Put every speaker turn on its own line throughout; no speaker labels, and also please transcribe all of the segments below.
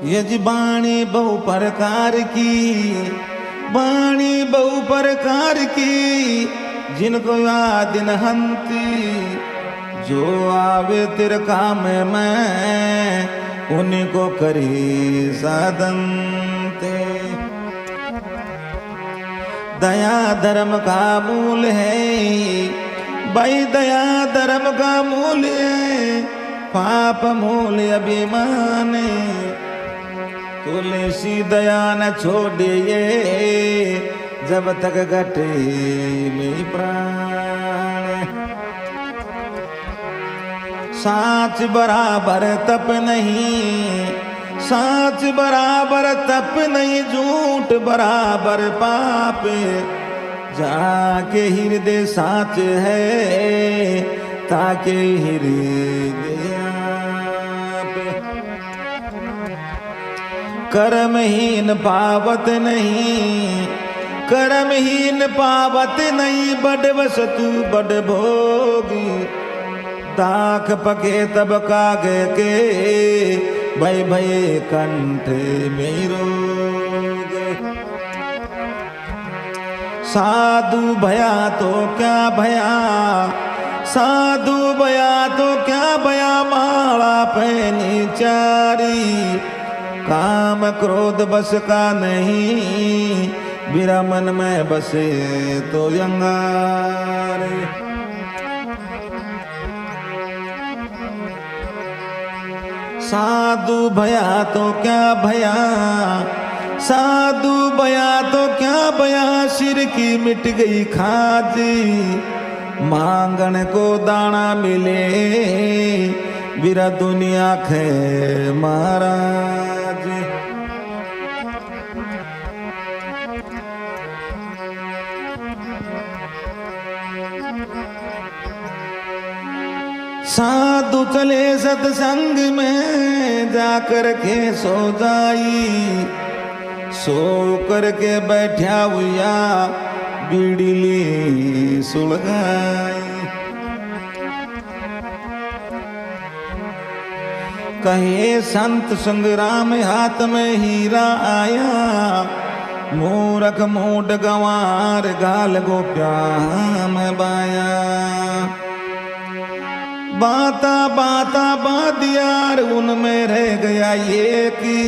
यज बाणी बहु प्रकार की, बाणी बहु प्रकार की, जिनको याद न हंती, जो आवे तेरे काम में उन्हीं को करी साधनते। दया धर्म का मूल है भाई, दया धर्म का मूल है, पाप मूल अभिमान। तुलसी दया न छोड़िए जब तक घटे में प्राण। साच बराबर तप नहीं, साच बराबर तप नहीं, झूठ बराबर पाप। जाके हृदय साच है ताके हृदय पे। कर्महीन पावत नहीं, कर्महीन पावत नहीं, बड़ वस्तु बड़ भोगी। दाख पके तब कागे के भय भय कंठ में रोग। साधु भया तो क्या भया, साधु भया तो क्या भया, माला पहनी चारी। काम क्रोध बस का नहीं, बिरा मन में बसे तो यंगारे। साधु भया तो क्या भया, साधु भया तो क्या भया, सिर की मिट गई खाजी। मांगन को दाना मिले, बिरा दुनिया खे महाराज। साधु चले सत्संग में जाकर के सो जाई, सो करके बैठा हुआ बीड़ी ली सुलगाई। कहे संत संग्राम हाथ में हीरा आया, मूरख मूड गंवार गाल गोप्या में बाया। बाता बाता बादियार उनमें रह गया ये की,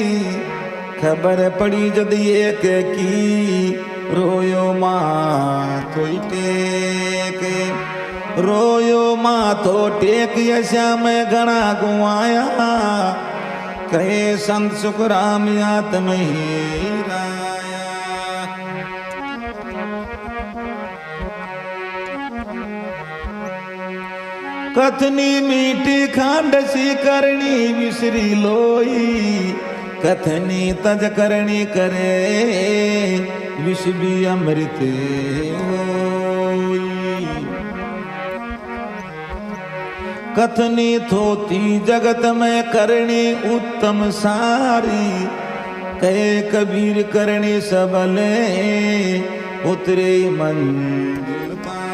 खबर पड़ी जद एक की, रोयो माँ तो टेक, रोयो माँ तो टेक। यशा में घना गुआया, कहे संत सुखराम आत्म हीरा। कथनी मीठी खांडसी करनी विसरी लोई, कथनी तज करनी करे विष भी अमृत होई। कथनी थोती जगत में करनी उत्तम सारी, कहे कबीर करनी सबले उतरे मंजिल पार।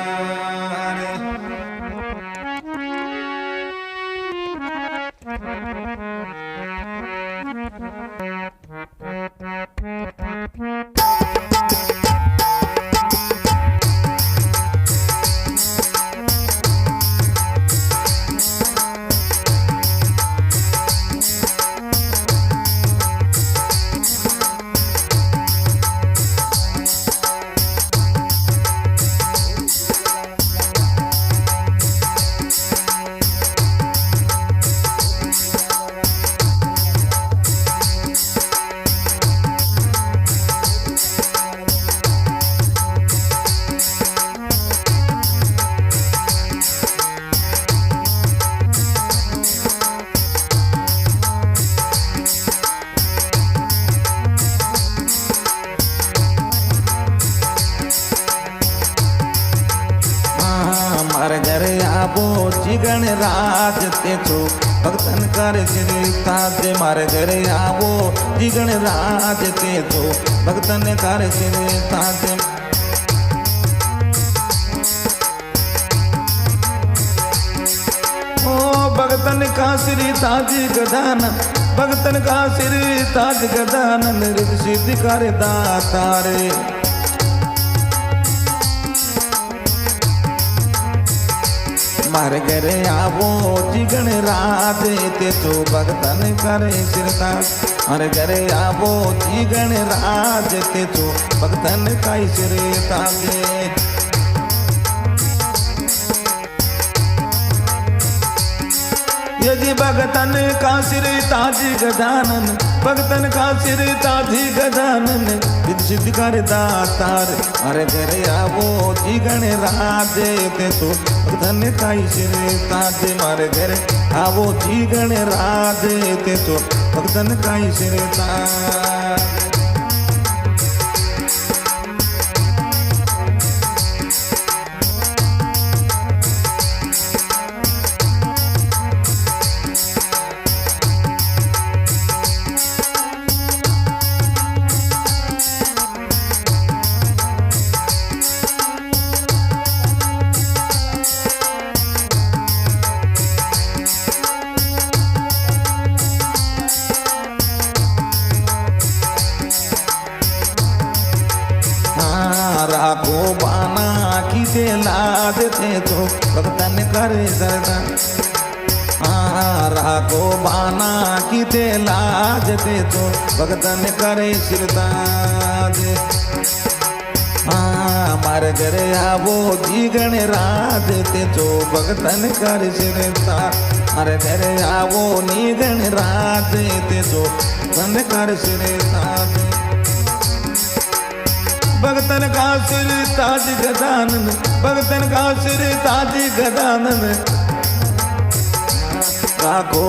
जिगण राज ते छो भक्तन कर श्री ताजे मारे घरे आवो जिगण राज ते छो भक्तन कर श्री ताजे। ओ भक्तन का श्री ताजी गदान भगतन का सिर ताज गजानन रिद्धि सिद्धि कर दातारे। मारे घरे आवो जी गणराज ते तो भगतन करे सिरताज। मारे घरे आवो जी गणराज ते तो भगतन का सिरताज। यदि भगतन का सिर ताज गजानन, भगतन का सिर ताज गजानन रिद्धि सिद्धि कर दातार। मारे घरे आवो जी गणराज ते तो भगतन का सिर ताज। मारे घरे आवो जी गणराज ते तो भगतन का सिर ताज। राखो बाना की दे लाद थे तो भगतन करे सरदा। राखो बाना की दे लाज थे तो भगतन करे सिरताज। मारे घरे आवो जी गणराज ते तो भगतन करे सिरताज। मारे घरे आवो नी गणराज ते तो भगतन करे सिरताज। भगतन का सिर ताज गजानन, भगतन का सिर ताज गजानन राखो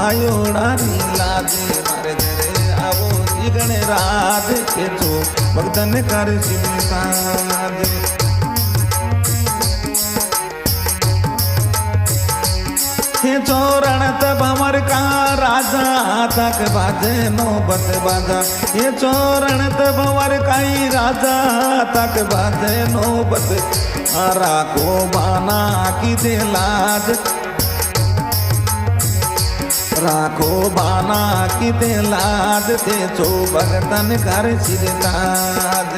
आयो डारी लाजे। मारे घरे आवो जी गणराज के तो भगतन कर सिर ताज। हे चोरणत भंवर का राजा तक बाजे नौबत बाजा। ये चोरणत भंवर का ही राजा तक बाजे नौबत। राखो बाना की दे लाज, राखो बाना की दे लाज ते तो भगतन कर सिर ताज।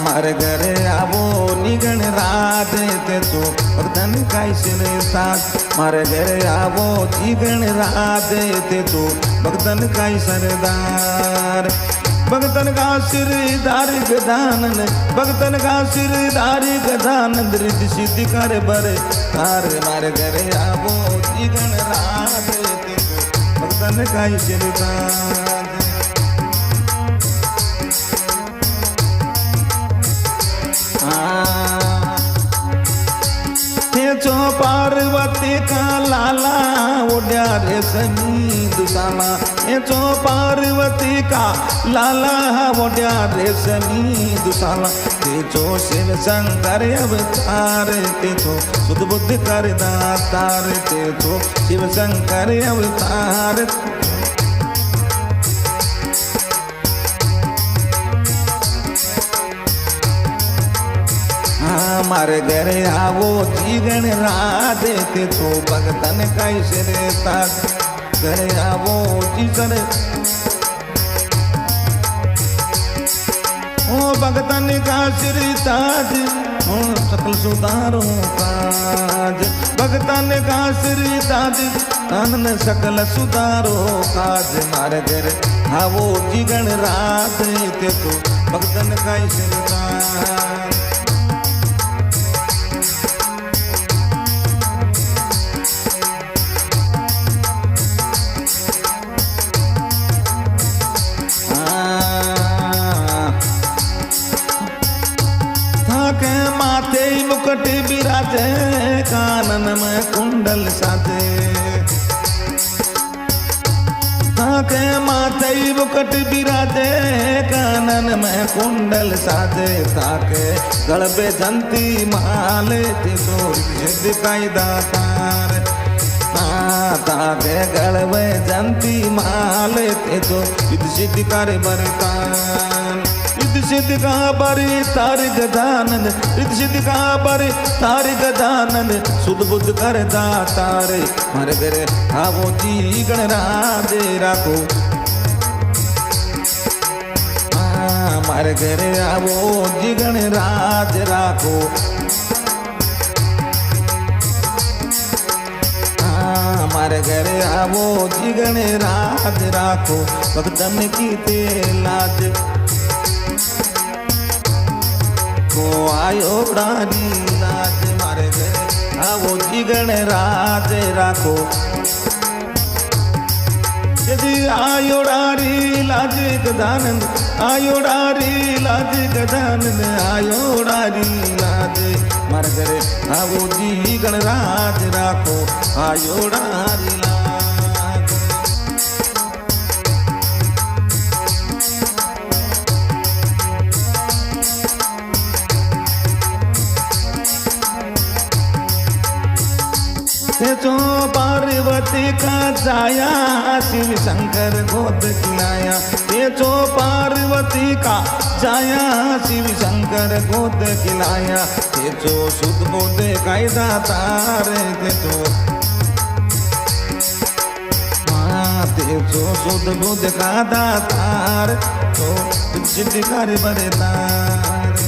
मारे घरे आवो नी गणराज ते तो भगतन का सिर ताज। मारे घरे आवो जी गणराज ते तो भगतन का सरदार। भगतन का सिरदार गजानन, भगतन का सिरदार गजानन रिद्धि सिद्धि कर बर तार। मारे घरे आवो जी गणराज ते तो भगतन का सिरदार। जो पार्वती का लाला उड्या रेशमी दुसाला। ये जो पार्वती का लाला उड्या रेशमी दुसाला। ते जो शिव शंकर अवतार ते जो सुध बुद्धि कर दातार। ते जो शिव शंकर अवतार। मारे घरे आवो जी गणराज ते तो भगतन का सिर ताज। घरे आवो जी सर ओ भगतन का सिर ताज। सकल सुधारो काज, भगतन का सिर ताज। तन सकल सुधारो काज। मारे घरे आवो जी गणराज ते तो भगतन का सिर ताज। माथे मुकुट बिराजे कानन में कुंडल साजे। ताके माथे मुकुट बिराजे कानन में कुंडल साजे। ताके गल पे जंती माले ते तो सिद्ध कायदा तार। ताके गलवे जंती माल ते तो रिद्ध सिद्ध करे बरतान रिद्ध सिद्ध का बरे तार गजानन रिद्ध सिद्ध का बरे तार गजानन सुध बुद्ध कर दातारे मारे घरे आवो जी गणराज राखो मारे घरे आवो जी गणराज राखो मारे घरे आवो जी गणराज राखो भक्तन की ते लाज को आयो डारी लाज मारे घरे आवो जी गणराज राखो यदि आयो डारी लाज गजानंद आयो डारी लाज गजानंद आयो डारी लाज मारे घरे आवो जी गणराज राखो आयो डारी लाज जो पार्वती का जाया शिव शंकर गोद खिलाया ये जो पार्वती का जाया शिव शंकर गोद खिलाया ये जो सुध बोध कायदा तारे ते जो सुध बुद्ध का दातार तो सिद्ध कर बरे तार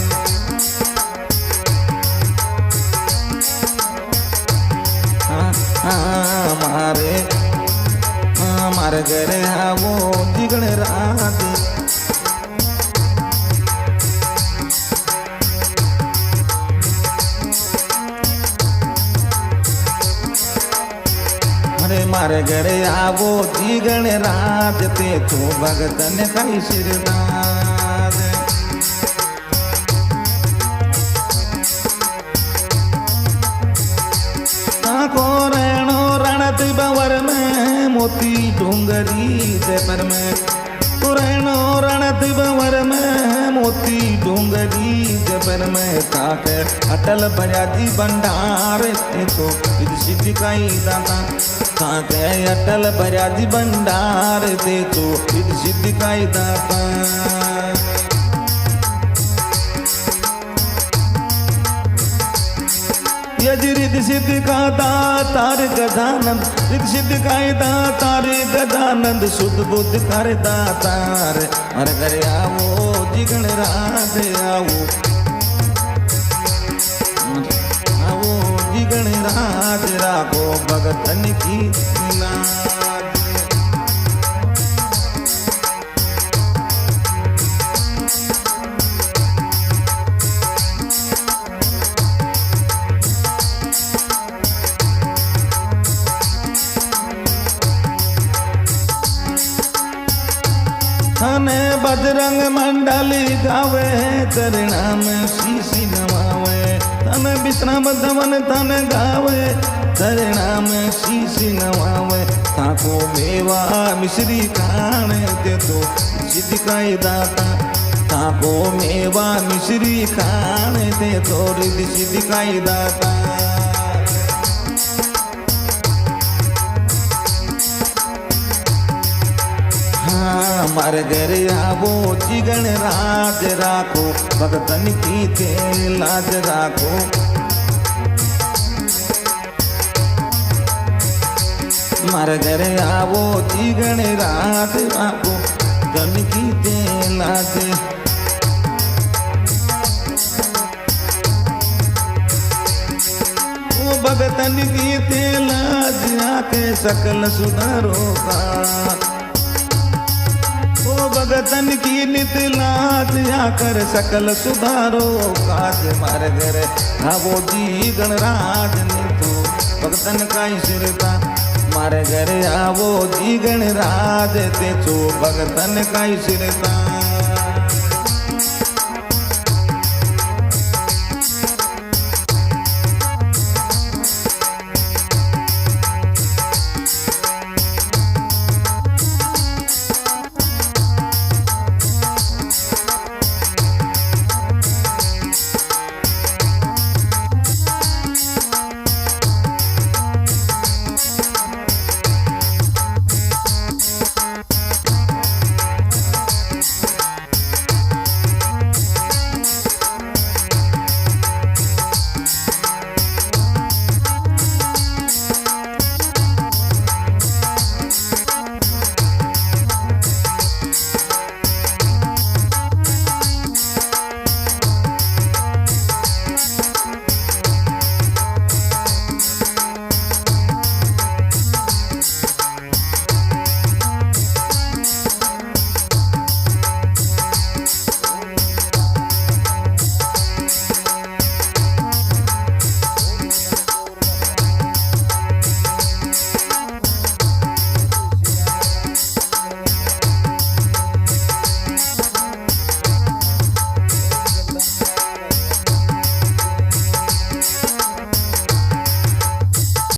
मारे घरे आवो जी गणराज मारे घरे आवो जी गणराज ते तो भगतन कई सिरनाज को रेणो रणत बवर में मोती डूंगरी दे पर में रेणो रणत बवर में मोती डूंगरी दे पर में ताके अटल बजाजी भंडार ते तो रिद्ध सिद्ध काई दाता ताके अटल बजाजी भंडार ते तो रिद्ध सिद्ध काई दाता यज रिद्ध सिद्ध का दातार गजानंद रिद्ध सिद्ध का दातार गजानंद सुध बुद्ध कर दातार मारे घरे आवो जी गणराज आवो आवो जी गणराज राखो भगतन की लाज तने बजरंग मंडली गावे चरणा में शीशी नवावे तने विश्राम धवन तन गावे चरणा में शीशी नवावे ताको मेवा मिश्री खाने दे तो सिद्ध काई दाता ताको मेवा मिश्री खाने दे तो रिद्ध सिद्ध काई दाता मारे घरे आवो जी गणराज राखो भगतन की ते लाज राखो मारे घरे आवो जी गणराज राखो भगतन की ते लाज ओ भगतन की ते लाज आके सकल सुधारो का भगतन की नित लाज आकर सकल सुधारो काज मारे घरे आवो जी गणराज ने तो भगतन का ही सिरता मारे घरे आवो जी गणराज ते तो भगतन का ही सिरता